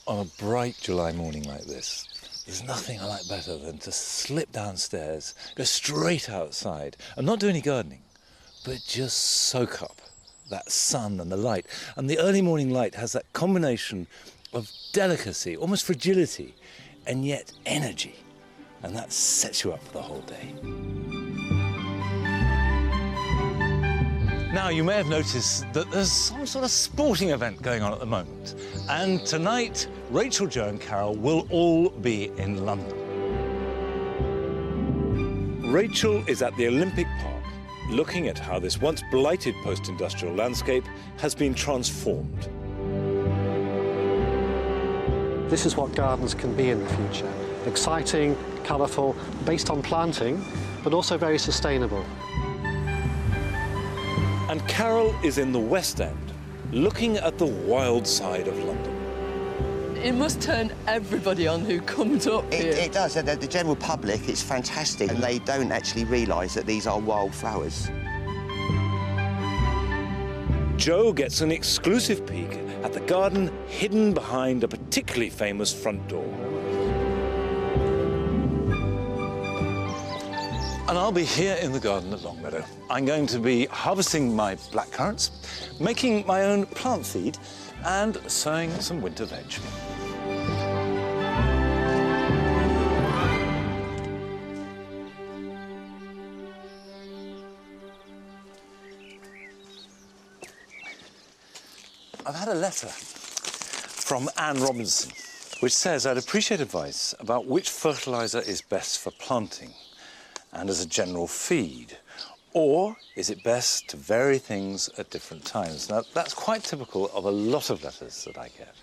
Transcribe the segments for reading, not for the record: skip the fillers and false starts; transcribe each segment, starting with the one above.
On a bright July morning like this, there's nothing I like better than to slip downstairs, go straight outside, and not do any gardening, but just soak up that sun and the light. And the early morning light has that combination of delicacy, almost fragility, and yet energy. And that sets you up for the whole day. Now, you may have noticed that there's some sort of sporting event going on at the moment. And tonight, Rachel, Jo and Carol will all be in London. Rachel is at the Olympic Park, looking at how this once blighted post-industrial landscape has been transformed. This is what gardens can be in the future. Exciting, colourful, based on planting, but also very sustainable. And Carol is in the West End, looking at the wild side of London. It must turn everybody on who comes up here. It does. The general public, it's fantastic, and they don't actually realise that these are wildflowers. Jo gets an exclusive peek at the garden hidden behind a particularly famous front door. And I'll be here in the garden at Longmeadow. I'm going to be harvesting my blackcurrants, making my own plant feed, and sowing some winter veg. I've had a letter from Anne Robinson, which says I'd appreciate advice about which fertiliser is best for planting and as a general feed, or is it best to vary things at different times? Now, that's quite typical of a lot of letters that I get,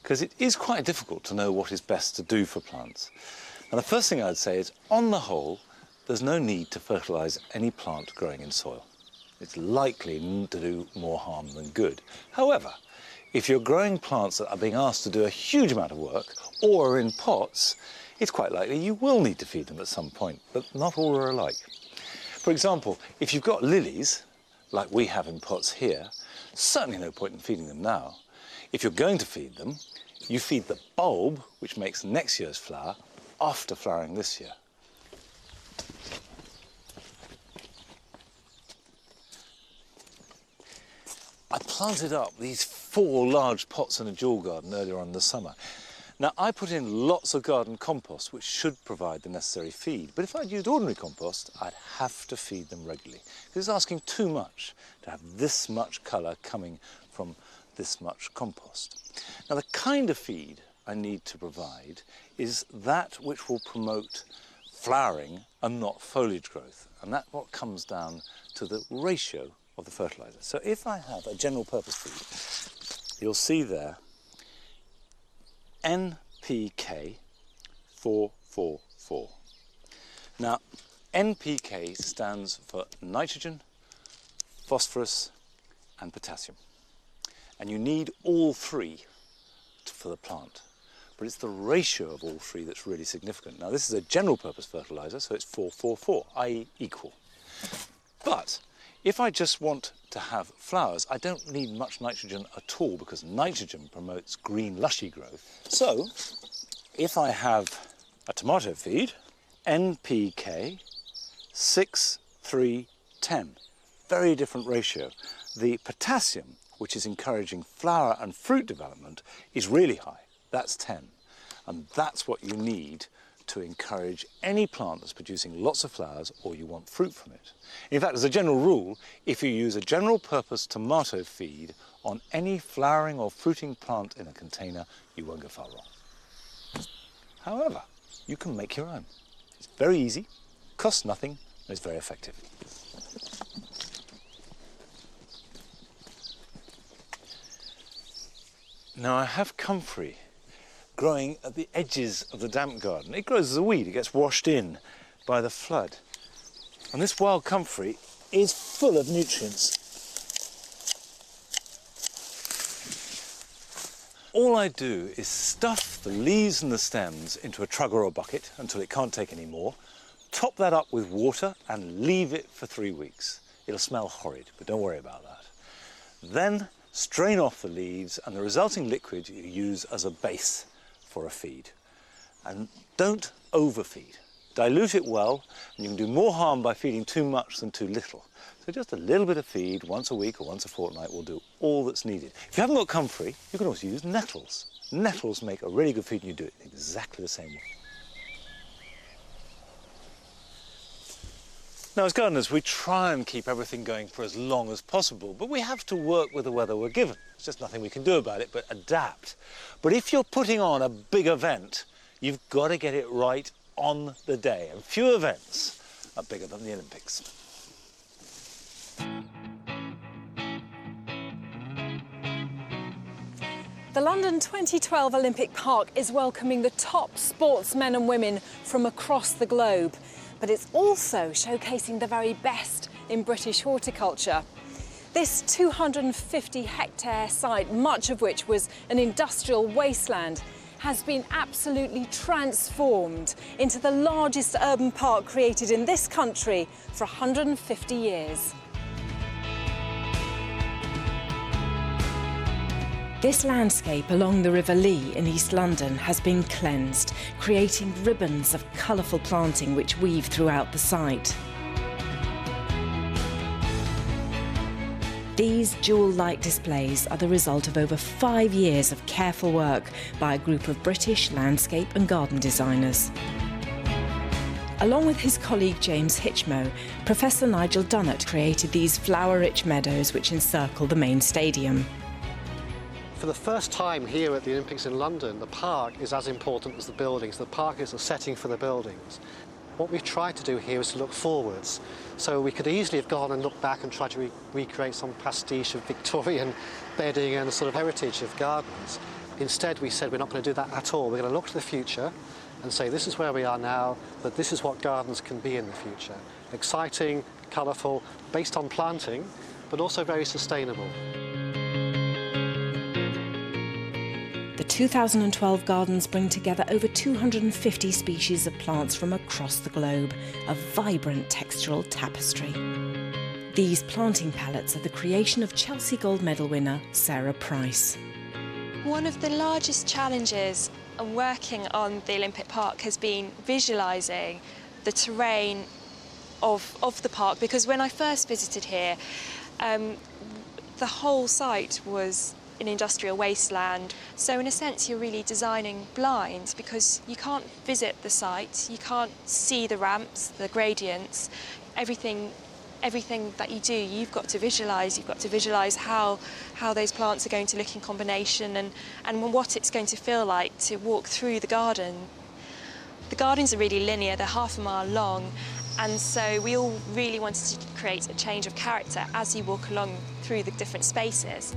because it is quite difficult to know what is best to do for plants. And the first thing I'd say is, on the whole, there's no need to fertilise any plant growing in soil. It's likely to do more harm than good. However, if you're growing plants that are being asked to do a huge amount of work, or are in pots, it's quite likely you will need to feed them at some point, but not all are alike. For example, if you've got lilies, like we have in pots here, certainly no point in feeding them now. If you're going to feed them, you feed the bulb, which makes next year's flower, after flowering this year. I planted up these 4 large pots in a dual garden earlier on in the summer. Now, I put in lots of garden compost, which should provide the necessary feed. But if I'd used ordinary compost, I'd have to feed them regularly, because it's asking too much to have this much colour coming from this much compost. Now, the kind of feed I need to provide is that which will promote flowering and not foliage growth. And that's what comes down to the ratio of the fertiliser. So if I have a general purpose feed, you'll see there NPK 444. Now, NPK stands for nitrogen, phosphorus and potassium. And you need all 3 for the plant. But it's the ratio of all 3 that's really significant. Now, this is a general purpose fertiliser, so it's 444, i.e. equal. But if I just want to have flowers, I don't need much nitrogen at all, because nitrogen promotes green lushy growth. So if I have a tomato feed, NPK 6, 3, 10, very different ratio. The potassium, which is encouraging flower and fruit development, is really high. That's 10. And that's what you need to encourage any plant that's producing lots of flowers or you want fruit from it. In fact, as a general rule, if you use a general purpose tomato feed on any flowering or fruiting plant in a container, you won't go far wrong. However, you can make your own. It's very easy, costs nothing, and it's very effective. Now, I have comfrey growing at the edges of the damp garden. It grows as a weed, it gets washed in by the flood. And this wild comfrey is full of nutrients. All I do is stuff the leaves and the stems into a trug or a bucket until it can't take any more, top that up with water and leave it for 3 weeks. It'll smell horrid, but don't worry about that. Then strain off the leaves, and the resulting liquid you use as a base for a feed. And don't overfeed. Dilute it well, and you can do more harm by feeding too much than too little. So just a little bit of feed once a week or once a fortnight will do all that's needed. If you haven't got comfrey, you can also use nettles. Nettles make a really good feed, and you do it exactly the same way. Now, as gardeners, we try and keep everything going for as long as possible, but we have to work with the weather we're given. There's just nothing we can do about it but adapt. But if you're putting on a big event, you've got to get it right on the day, and few events are bigger than the Olympics. The London 2012 Olympic Park is welcoming the top sportsmen and women from across the globe, but it's also showcasing the very best in British horticulture. This 250-hectare site, much of which was an industrial wasteland, has been absolutely transformed into the largest urban park created in this country for 150 years. This landscape along the River Lee in East London has been cleansed, creating ribbons of colourful planting which weave throughout the site. These dual light displays are the result of over 5 years of careful work by a group of British landscape and garden designers. Along with his colleague James Hitchmo, Professor Nigel Dunnett created these flower-rich meadows which encircle the main stadium. For the first time here at the Olympics in London, the park is as important as the buildings. The park is a setting for the buildings. What we've tried to do here is to look forwards. So we could easily have gone and looked back and tried to recreate some pastiche of Victorian bedding and sort of heritage of gardens. Instead, we said we're not going to do that at all. We're going to look to the future and say this is where we are now, but this is what gardens can be in the future. Exciting, colourful, based on planting, but also very sustainable. The 2012 gardens bring together over 250 species of plants from across the globe, a vibrant textural tapestry. These planting palettes are the creation of Chelsea Gold Medal winner Sarah Price. One of the largest challenges of working on the Olympic Park has been visualising the terrain of the park, because when I first visited here, the whole site was an industrial wasteland. So in a sense you're really designing blind, because you can't visit the site, you can't see the ramps, the gradients, everything that you do, you've got to visualise how those plants are going to look in combination and what it's going to feel like to walk through the garden. The gardens are really linear, they're half a mile long, and so we all really wanted to create a change of character as you walk along through the different spaces.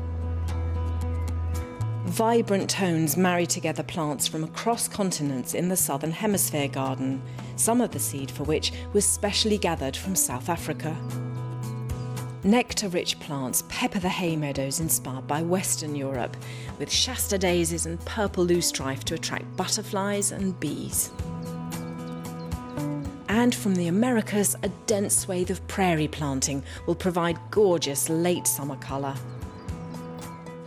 Vibrant tones marry together plants from across continents in the Southern Hemisphere garden, some of the seed for which was specially gathered from South Africa. Nectar-rich plants pepper the hay meadows inspired by Western Europe, with Shasta daisies and purple loosestrife to attract butterflies and bees. And from the Americas, a dense swathe of prairie planting will provide gorgeous late summer colour.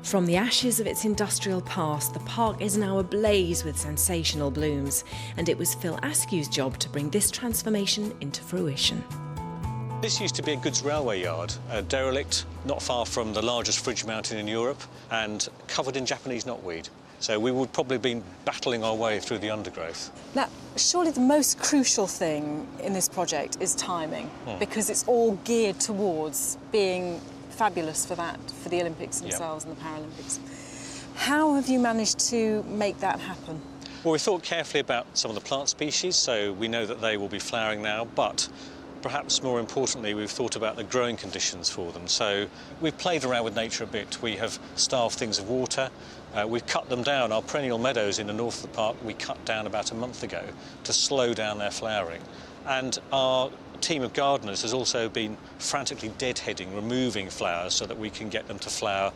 From the ashes of its industrial past, the park is now ablaze with sensational blooms, and it was Phil Askew's job to bring this transformation into fruition. This used to be a goods railway yard, a derelict not far from the largest fridge mountain in Europe and covered in Japanese knotweed. So we would probably have been battling our way through the undergrowth. Now, surely the most crucial thing in this project is timing, because it's all geared towards being fabulous for the Olympics themselves and the Paralympics. How have you managed to make that happen? Well, we thought carefully about some of the plant species, so we know that they will be flowering now, but perhaps more importantly, we've thought about the growing conditions for them. So we've played around with nature a bit. We have starved things of water. We've cut them down. Our perennial meadows in the north of the park we cut down about a month ago to slow down their flowering. And our team of gardeners has also been frantically deadheading, removing flowers so that we can get them to flower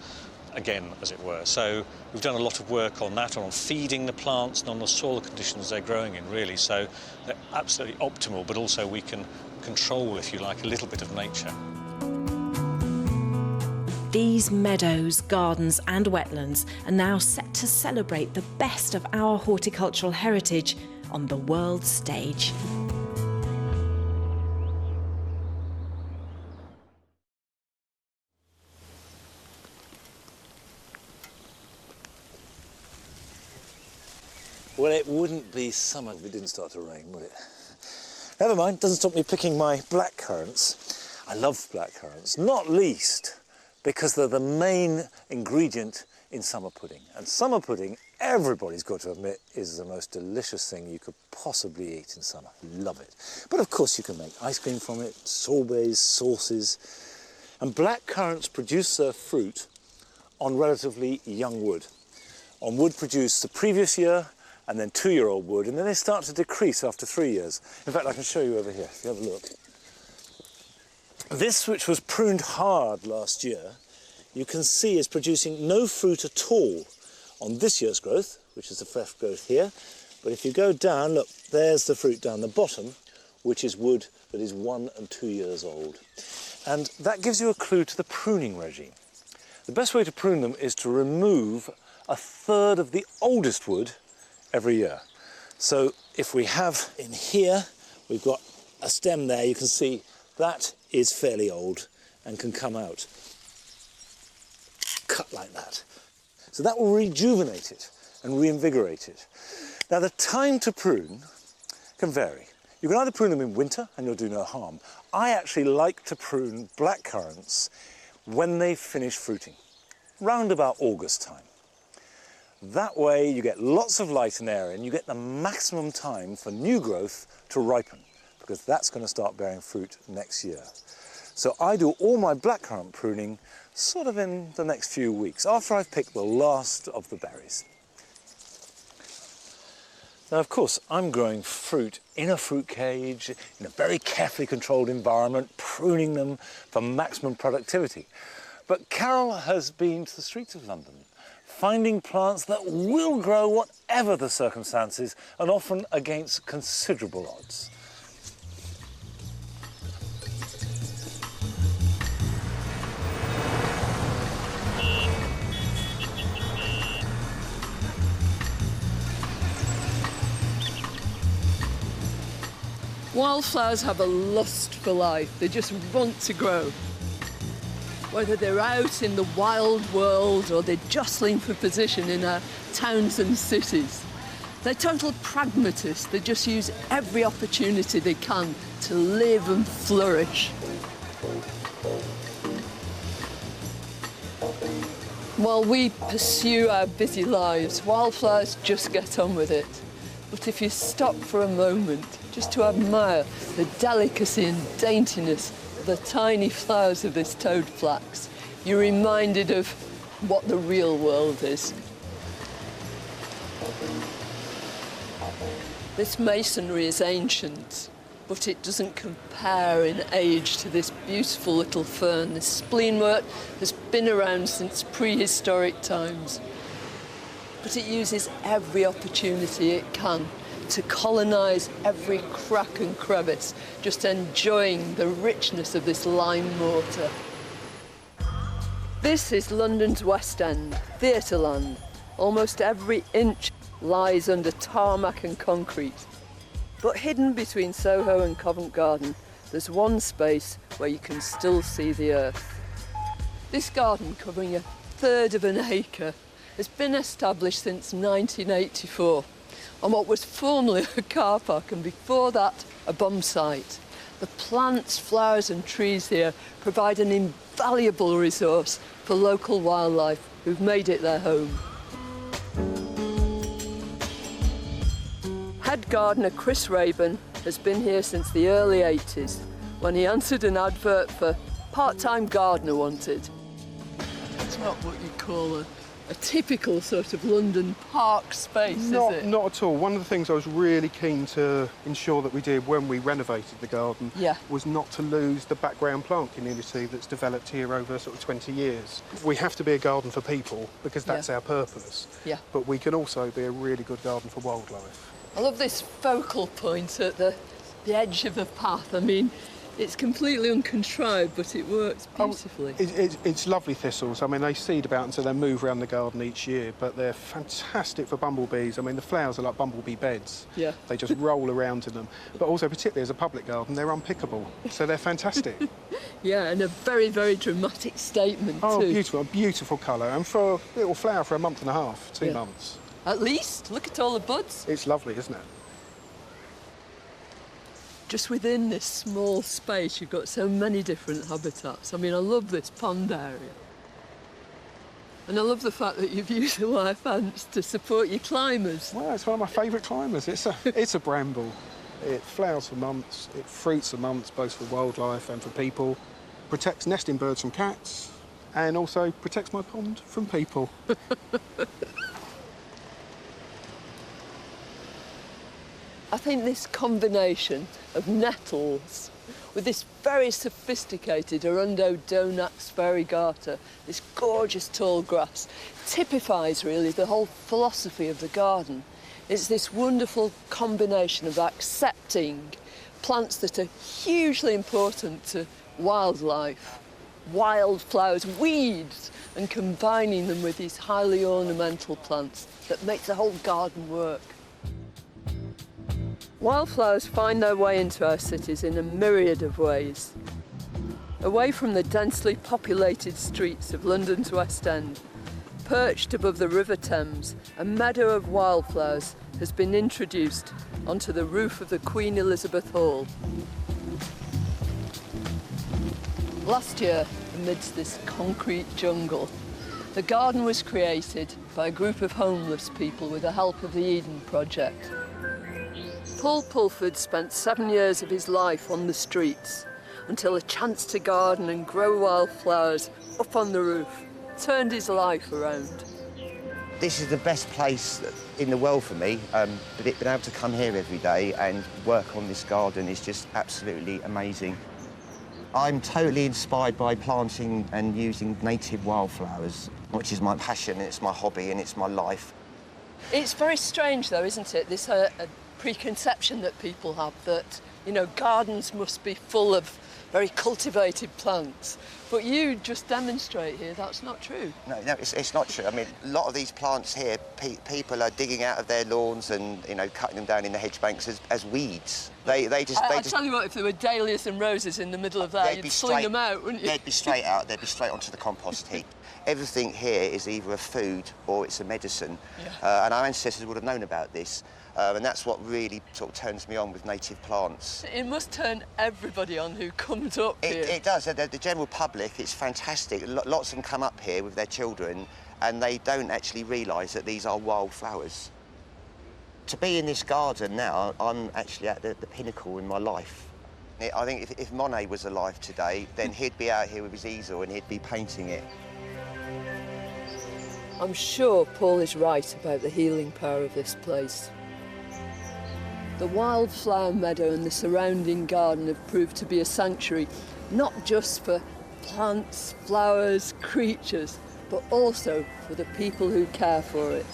again, as it were. So we've done a lot of work on that, on feeding the plants and on the soil conditions they're growing in, really. So they're absolutely optimal, but also we can control, if you like, a little bit of nature. These meadows, gardens and wetlands are now set to celebrate the best of our horticultural heritage on the world stage. Well, it wouldn't be summer if it didn't start to rain, would it? Never mind, doesn't stop me picking my blackcurrants. I love blackcurrants, not least because they're the main ingredient in summer pudding. And summer pudding, everybody's got to admit, is the most delicious thing you could possibly eat in summer. Love it. But of course you can make ice cream from it, sorbets, sauces. And blackcurrants produce their fruit on relatively young wood. On wood produced the previous year, and then 2-year-old wood, and then they start to decrease after 3 years. In fact, I can show you over here, if you have a look. This, which was pruned hard last year, you can see is producing no fruit at all on this year's growth, which is the fresh growth here. But if you go down, look, there's the fruit down the bottom, which is wood that is 1 and 2 years old. And that gives you a clue to the pruning regime. The best way to prune them is to remove 1/3 of the oldest wood every year. So if we have in here, we've got a stem there, you can see that is fairly old and can come out. Cut like that. So that will rejuvenate it and reinvigorate it. Now the time to prune can vary. You can either prune them in winter and you'll do no harm. I actually like to prune blackcurrants when they finish fruiting, round about August time. That way you get lots of light and air and you get the maximum time for new growth to ripen, because that's going to start bearing fruit next year. So I do all my blackcurrant pruning sort of in the next few weeks, after I've picked the last of the berries. Now, of course, I'm growing fruit in a fruit cage, in a very carefully controlled environment, pruning them for maximum productivity. But Carol has been to the streets of London, finding plants that will grow whatever the circumstances, and often against considerable odds. Wildflowers have a lust for life. They just want to grow. Whether they're out in the wild world or they're jostling for position in our towns and cities. They're total pragmatists. They just use every opportunity they can to live and flourish. While we pursue our busy lives, wildflowers just get on with it. But if you stop for a moment, just to admire the delicacy and daintiness of the tiny flowers of this toadflax, you're reminded of what the real world is. This masonry is ancient, but it doesn't compare in age to this beautiful little fern. This spleenwort has been around since prehistoric times, but it uses every opportunity it can to colonise every crack and crevice, just enjoying the richness of this lime mortar. This is London's West End, theatre land. Almost every inch lies under tarmac and concrete. But hidden between Soho and Covent Garden, there's one space where you can still see the earth. This garden, covering 1/3 of an acre, has been established since 1984 on what was formerly a car park, and before that a bomb site. The plants, flowers and trees here provide an invaluable resource for local wildlife who've made it their home. Head gardener Chris Rayburn has been here since the early 80s, when he answered an advert for part-time gardener wanted. It's not what you call a typical sort of London park space, is it? Not at all. One of the things I was really keen to ensure that we did when we renovated the garden was not to lose the background plant community that's developed here over sort of 20 years. We have to be a garden for people because that's our purpose. Yeah. But we can also be a really good garden for wildlife. I love this focal point at the edge of the path. I mean, It's completely uncontrived, but it works beautifully. It's lovely thistles. I mean, they seed about until they move around the garden each year, but they're fantastic for bumblebees. I mean, the flowers are like bumblebee beds. Yeah. They just roll around in them. But also, particularly as a public garden, they're unpickable, so they're fantastic. Yeah, and a very, very dramatic statement, too. Oh, beautiful, a beautiful colour. And for a little flower for a month and a half, 2 months. At least. Look at all the buds. It's lovely, isn't it? Just within this small space, you've got so many different habitats. I mean, I love this pond area. And I love the fact that you've used the wire fence to support your climbers. Well, it's one of my favourite climbers. It's a bramble. It flowers for months, it fruits for months, both for wildlife and for people. Protects nesting birds from cats, and also protects my pond from people. I think this combination of nettles with this very sophisticated Arundo Donax variegata, this gorgeous tall grass, typifies really the whole philosophy of the garden. It's this wonderful combination of accepting plants that are hugely important to wildlife, wildflowers, weeds, and combining them with these highly ornamental plants that make the whole garden work. Wildflowers find their way into our cities in a myriad of ways. Away from the densely populated streets of London's West End, perched above the River Thames, a meadow of wildflowers has been introduced onto the roof of the Queen Elizabeth Hall. Last year, amidst this concrete jungle, the garden was created by a group of homeless people with the help of the Eden Project. Paul Pulford spent 7 years of his life on the streets until a chance to garden and grow wildflowers up on the roof turned his life around. This is the best place in the world for me, but being able to come here every day and work on this garden is just absolutely amazing. I'm totally inspired by planting and using native wildflowers, which is my passion, it's my hobby and it's my life. It's very strange though, isn't it, this preconception that people have that, you know, gardens must be full of very cultivated plants. But you just demonstrate here that's not true. No, it's not true. I mean, a lot of these plants here, people are digging out of their lawns and, you know, cutting them down in the hedge banks as weeds. I tell you what, if there were dahlias and roses in the middle of that, you'd sling them out, wouldn't you? They'd be straight out. They'd be straight onto the compost heap. Everything here is either a food or it's a medicine. Yeah. And our ancestors would have known about this. And that's what really sort of turns me on with native plants. It must turn everybody on who comes up here. It does. The general public, it's fantastic. Lots of them come up here with their children and they don't actually realise that these are wildflowers. To be in this garden now, I'm actually at the pinnacle in my life. I think if Monet was alive today, then he'd be out here with his easel and he'd be painting it. I'm sure Paul is right about the healing power of this place. The wildflower meadow and the surrounding garden have proved to be a sanctuary, not just for plants, flowers, creatures, but also for the people who care for it.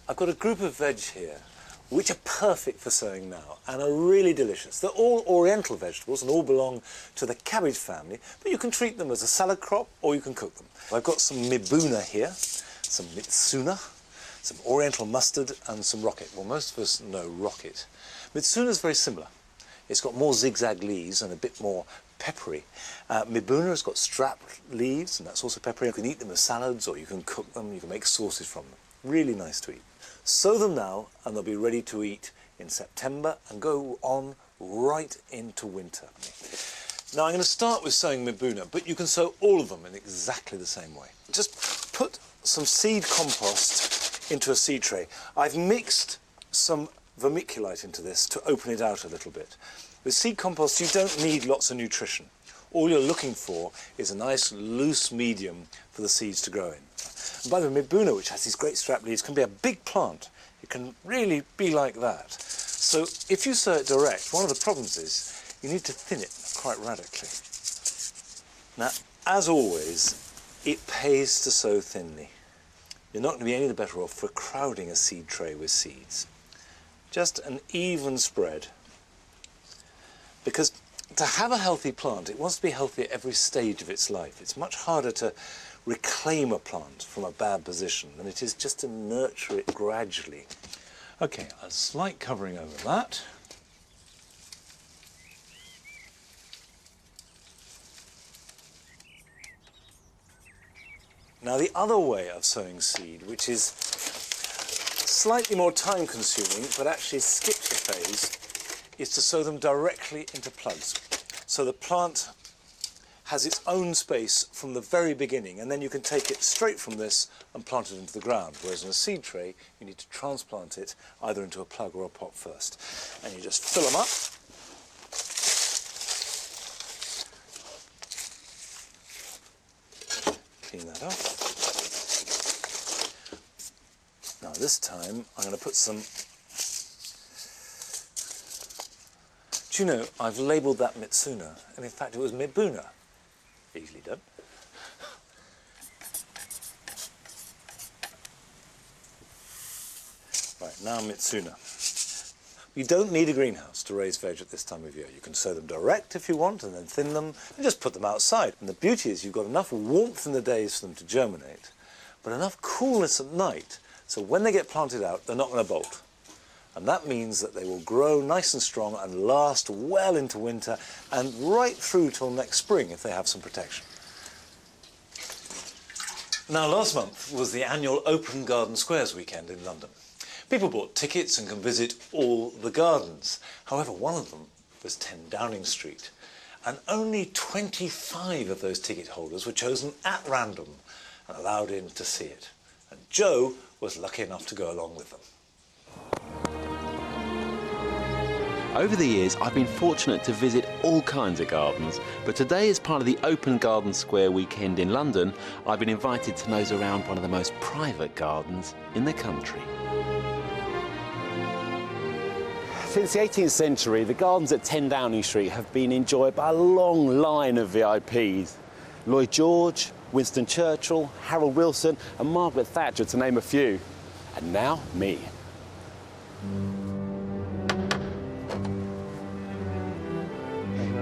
I've got a group of veg here which are perfect for sowing now and are really delicious. They're all oriental vegetables and all belong to the cabbage family, but you can treat them as a salad crop or you can cook them. I've got some mibuna here, some mitsuna, some oriental mustard and some rocket. Well, most of us know rocket. Mitsuna is very similar. It's got more zigzag leaves and a bit more peppery. Mibuna has got strapped leaves and that's also peppery. You can eat them as salads or you can cook them, you can make sauces from them. Really nice to eat. Sow them now and they'll be ready to eat in September and go on right into winter. Now I'm going to start with sowing mibuna, but you can sow all of them in exactly the same way. Just put some seed compost into a seed tray. I've mixed some vermiculite into this to open it out a little bit. With seed compost you don't need lots of nutrition. All you're looking for is a nice loose medium for the seeds to grow in. And by the way, mibuna, which has these great strap leaves, can be a big plant. It can really be like that. So if you sow it direct, one of the problems is you need to thin it quite radically. Now, as always, it pays to sow thinly. You're not going to be any the better off for crowding a seed tray with seeds. Just an even spread. Because to have a healthy plant, it wants to be healthy at every stage of its life. It's much harder to reclaim a plant from a bad position than it is just to nurture it gradually. Okay, a slight covering over that. Now the other way of sowing seed, which is slightly more time consuming but actually skips a phase, is to sow them directly into plugs. So the plant has its own space from the very beginning, and then you can take it straight from this and plant it into the ground, whereas in a seed tray you need to transplant it either into a plug or a pot first. And you just fill them up. Clean that off. Now this time I'm going to put some... Do you know, I've labelled that Mitsuna, and in fact it was Mibuna. Easily done. Right, now Mitsuna. You don't need a greenhouse to raise veg at this time of year. You can sow them direct if you want, and then thin them, and just put them outside. And the beauty is you've got enough warmth in the days for them to germinate, but enough coolness at night, so when they get planted out, they're not going to bolt. And that means that they will grow nice and strong and last well into winter and right through till next spring if they have some protection. Now, last month was the annual Open Garden Squares weekend in London. People bought tickets and can visit all the gardens. However, one of them was 10 Downing Street, and only 25 of those ticket holders were chosen at random and allowed in to see it. And Joe was lucky enough to go along with them. Over the years, I've been fortunate to visit all kinds of gardens, but today, as part of the Open Garden Square weekend in London, I've been invited to nose around one of the most private gardens in the country. Since the 18th century, the gardens at 10 Downing Street have been enjoyed by a long line of VIPs. Lloyd George, Winston Churchill, Harold Wilson and Margaret Thatcher, to name a few. And now, me.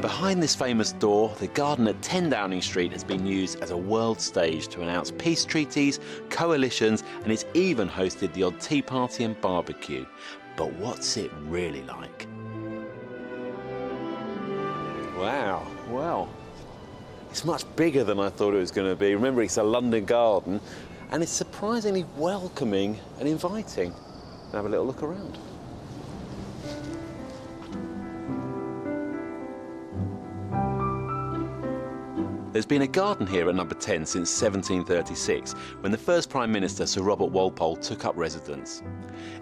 Behind this famous door, the garden at 10 Downing Street has been used as a world stage to announce peace treaties, coalitions, and it's even hosted the odd tea party and barbecue. But what's it really like? Wow, well, it's much bigger than I thought it was going to be. Remember, it's a London garden, and it's surprisingly welcoming and inviting. Have a little look around. There's been a garden here at number 10 since 1736, when the first Prime Minister, Sir Robert Walpole, took up residence.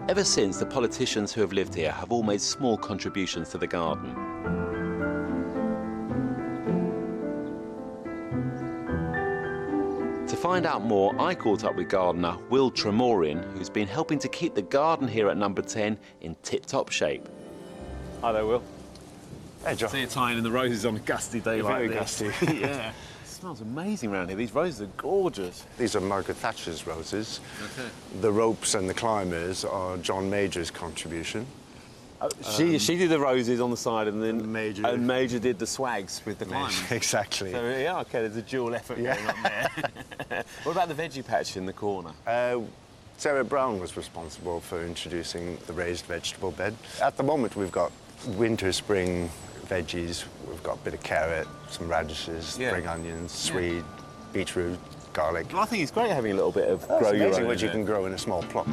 Ever since, the politicians who have lived here have all made small contributions to the garden. To find out more, I caught up with gardener Will Tremorian, who's been helping to keep the garden here at number 10 in tip-top shape. Hi there, Will. Hey, John. See you tying in the roses on a gusty day like this. Very gusty. Yeah. It smells amazing around here. These roses are gorgeous. These are Margaret Thatcher's roses. Okay. The ropes and the climbers are John Major's contribution. She did the roses on the side, and then Major did the swags with the climbers. Exactly. So yeah, okay, there's a dual effort going on there. What about the veggie patch in the corner? Sarah Brown was responsible for introducing the raised vegetable bed. At the moment, we've got winter, spring veggies. We've got a bit of carrot, some radishes, spring onions, swede, beetroot, garlic. Well, I think it's great having a little bit of grow your own. What you can grow in a small plot.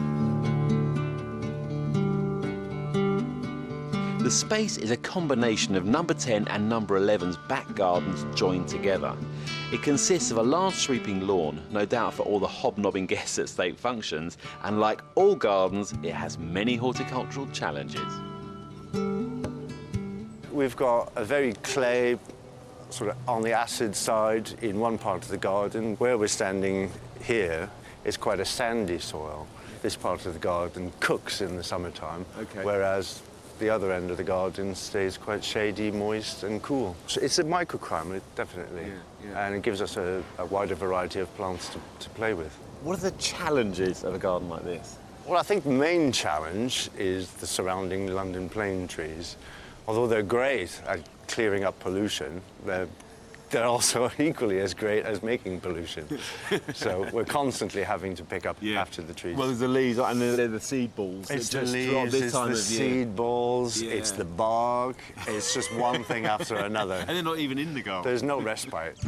The space is a combination of number 10 and number 11's back gardens joined together. It consists of a large sweeping lawn, no doubt for all the hobnobbing guests at state functions, and like all gardens, it has many horticultural challenges. We've got a very clay, sort of on the acid side in one part of the garden. Where we're standing here is quite a sandy soil. This part of the garden cooks in the summertime, whereas The other end of the garden stays quite shady, moist and cool. So it's a microclimate, definitely, and it gives us a wider variety of plants to play with. What are the challenges of a garden like this? Well, I think the main challenge is the surrounding London plane trees. Although they're great at clearing up pollution, they're also equally as great as making pollution. So we're constantly having to pick up after the trees. Well, there's the leaves and they're the seed balls. It's the leaves, it's the seed balls, it's the bark. It's just one thing after another. And they're not even in the garden. There's no respite.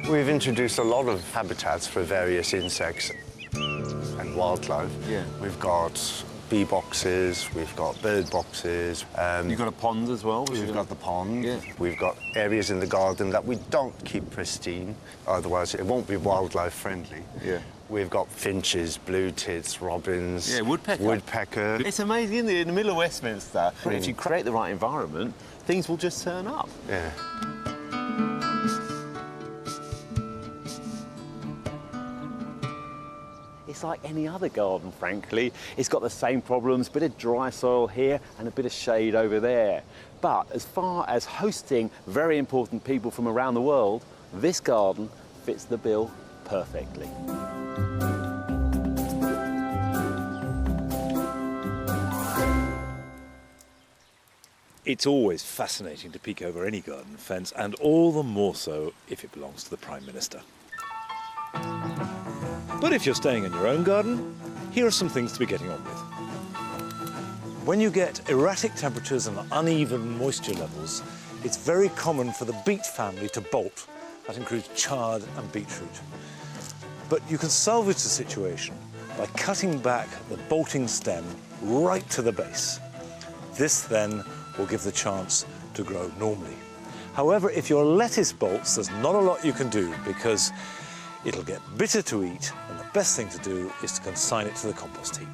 We've introduced a lot of habitats for various insects and wildlife. We've got bee boxes, we've got bird boxes. You've got a pond as well? We've got the pond. We've got areas in the garden that we don't keep pristine, otherwise it won't be wildlife friendly. We've got finches, blue tits, robins, woodpecker. It's amazing, isn't it? In the middle of Westminster, if you create the right environment, things will just turn up. It's like any other garden, frankly. It's got the same problems, a bit of dry soil here and a bit of shade over there. But as far as hosting very important people from around the world, this garden fits the bill perfectly. It's always fascinating to peek over any garden fence, and all the more so if it belongs to the Prime Minister. But if you're staying in your own garden, here are some things to be getting on with. When you get erratic temperatures and uneven moisture levels, it's very common for the beet family to bolt. That includes chard and beetroot. But you can salvage the situation by cutting back the bolting stem right to the base. This then will give the chance to grow normally. However, if your lettuce bolts, there's not a lot you can do because it'll get bitter to eat, and the best thing to do is to consign it to the compost heap.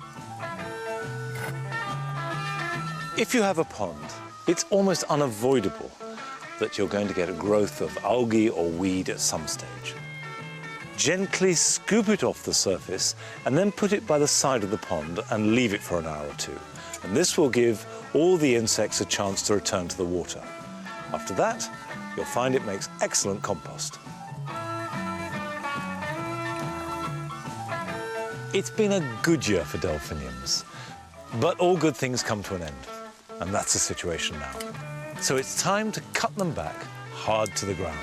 If you have a pond, it's almost unavoidable that you're going to get a growth of algae or weed at some stage. Gently scoop it off the surface and then put it by the side of the pond and leave it for an hour or two. And this will give all the insects a chance to return to the water. After that, you'll find it makes excellent compost. It's been a good year for delphiniums, but all good things come to an end, and that's the situation now. So it's time to cut them back hard to the ground.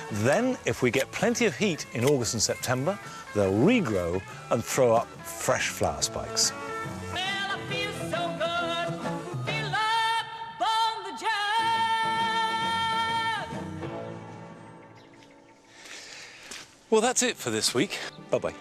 Then, if we get plenty of heat in August and September, they'll regrow and throw up fresh flower spikes. Well, that's it for this week. Bye-bye.